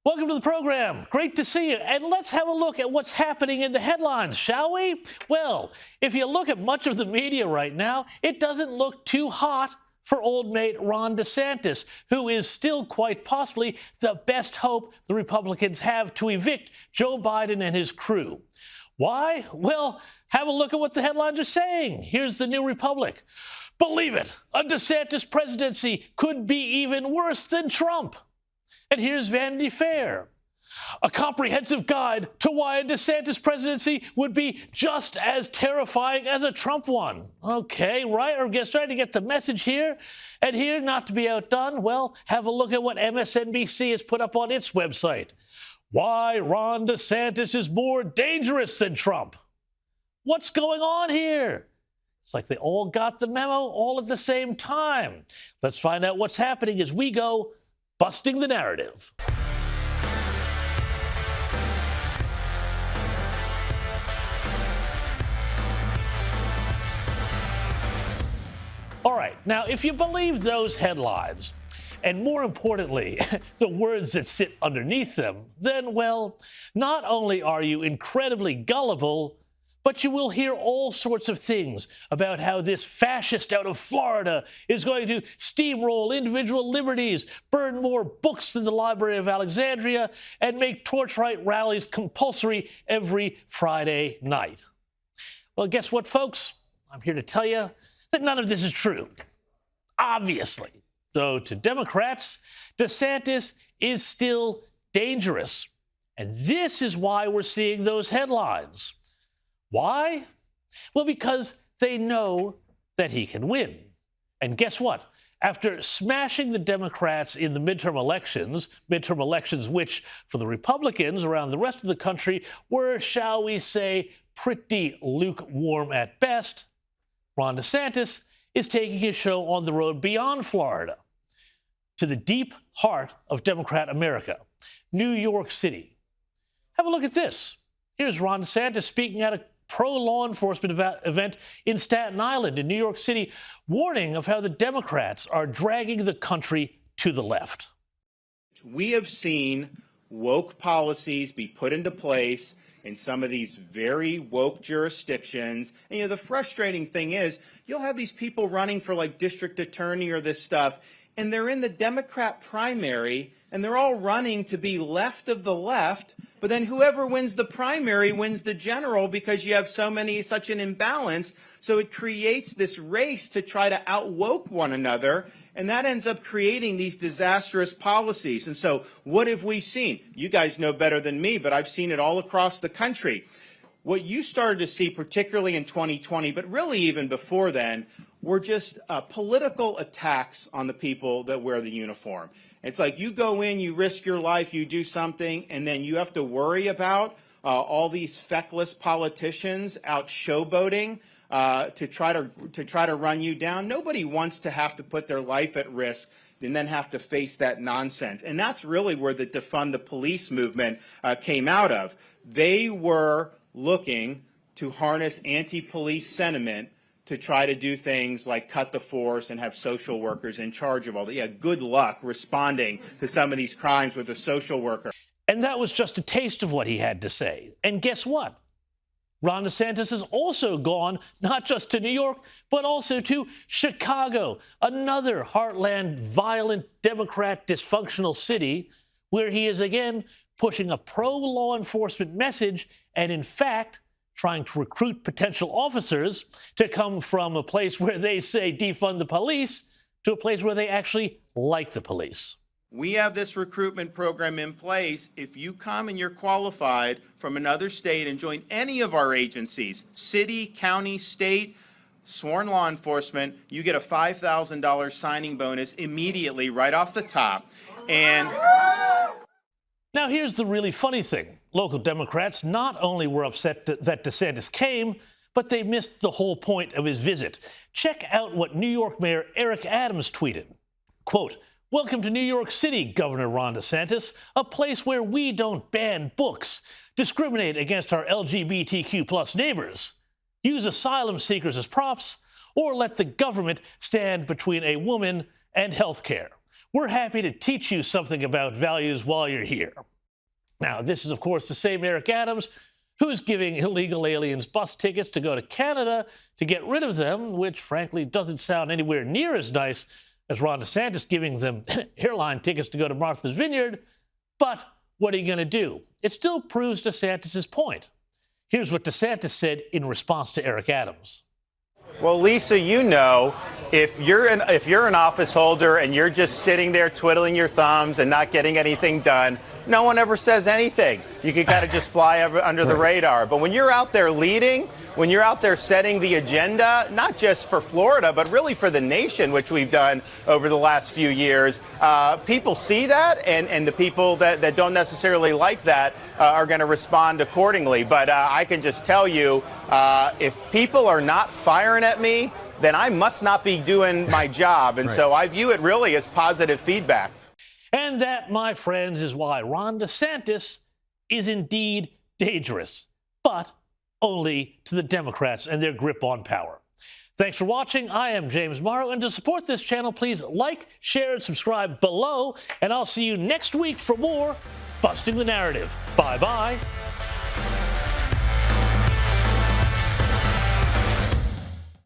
Welcome to the program. Great to see you. And let's have a look at what's happening in the headlines, shall we? Well, if you look at much of the media right now, it doesn't look too hot for old mate Ron DeSantis, who is still quite possibly the best hope the Republicans have to evict Joe Biden and his crew. Why? Well, have a look at what the headlines are saying. Here's the New Republic. Believe it, a DeSantis presidency could be even worse than Trump. And here's Vanity Fair. A comprehensive guide to why a DeSantis presidency would be just as terrifying as a Trump one. Okay, right? Or starting to get the message here. And here, not to be outdone, well, have a look at what MSNBC has put up on its website. Why Ron DeSantis is more dangerous than Trump. What's going on here? It's like they all got the memo all at the same time. Let's find out what's happening as we go busting the narrative. All right, now if you believe those headlines, and more importantly, the words that sit underneath them, then, well, not only are you incredibly gullible, but you will hear all sorts of things about how this fascist out of Florida is going to steamroll individual liberties, burn more books than the Library of Alexandria, and make torch-right rallies compulsory every Friday night. Well, guess what, folks? I'm here to tell you that none of this is true. Obviously, though, to Democrats, DeSantis is still dangerous. And this is why we're seeing those headlines. Why? Well, because they know that he can win. And guess what? After smashing the Democrats in the midterm elections which, for the Republicans around the rest of the country, were, shall we say, pretty lukewarm at best, Ron DeSantis is taking his show on the road beyond Florida to the deep heart of Democrat America, New York City. Have a look at this. Here's Ron DeSantis speaking at a pro-law enforcement event in Staten Island in New York City, warning of how the Democrats are dragging the country to the left. We have seen woke policies be put into place in some of these very woke jurisdictions. And, the frustrating thing is you'll have these people running for like district attorney or this stuff, and they're in the Democrat primary, and they're all running to be left of the left. But then whoever wins the primary wins the general because you have such an imbalance. So it creates this race to try to outwoke one another. And that ends up creating these disastrous policies. And so what have we seen? You guys know better than me, but I've seen it all across the country. What you started to see, particularly in 2020, but really even before then, were just political attacks on the people that wear the uniform. It's like you go in, you risk your life, you do something, and then you have to worry about all these feckless politicians out showboating to try to run you down. Nobody wants to have to put their life at risk and then have to face that nonsense. And that's really where the defund the police movement came out of. They were looking to harness anti-police sentiment to try to do things like cut the force and have social workers in charge of all that. Yeah, good luck responding to some of these crimes with a social worker. And that was just a taste of what he had to say. And guess what? Ron DeSantis has also gone not just to New York, but also to Chicago, another heartland, violent, Democrat, dysfunctional city, where he is again pushing a pro-law enforcement message and, in fact, trying to recruit potential officers to come from a place where they say defund the police to a place where they actually like the police. We have this recruitment program in place. If you come and you're qualified from another state and join any of our agencies, city, county, state, sworn law enforcement, you get a $5,000 signing bonus immediately right off the top. And now, here's the really funny thing. Local Democrats not only were upset that DeSantis came, but they missed the whole point of his visit. Check out what New York Mayor Eric Adams tweeted. Quote, "Welcome to New York City, Governor Ron DeSantis, a place where we don't ban books, discriminate against our LGBTQ plus neighbors, use asylum seekers as props, or let the government stand between a woman and health care. We're happy to teach you something about values while you're here." Now, this is, of course, the same Eric Adams who's giving illegal aliens bus tickets to go to Canada to get rid of them, which, frankly, doesn't sound anywhere near as nice as Ron DeSantis giving them airline tickets to go to Martha's Vineyard. But what are you going to do? It still proves DeSantis' point. Here's what DeSantis said in response to Eric Adams. Well, Lisa, you know, if you're an office holder and you're just sitting there twiddling your thumbs and not getting anything done, no one ever says anything. You can kind of just fly under the radar. But when you're out there leading, when you're out there setting the agenda, not just for Florida, but really for the nation, which we've done over the last few years, people see that, and the people that don't necessarily like that are going to respond accordingly. But I can just tell you, if people are not firing at me, then I must not be doing my job. And so I view it really as positive feedback. And that, my friends, is why Ron DeSantis is indeed dangerous, but only to the Democrats and their grip on power. Thanks for watching. I am James Morrow, and to support this channel, please like, share, and subscribe below, and I'll see you next week for more Busting the Narrative. Bye-bye.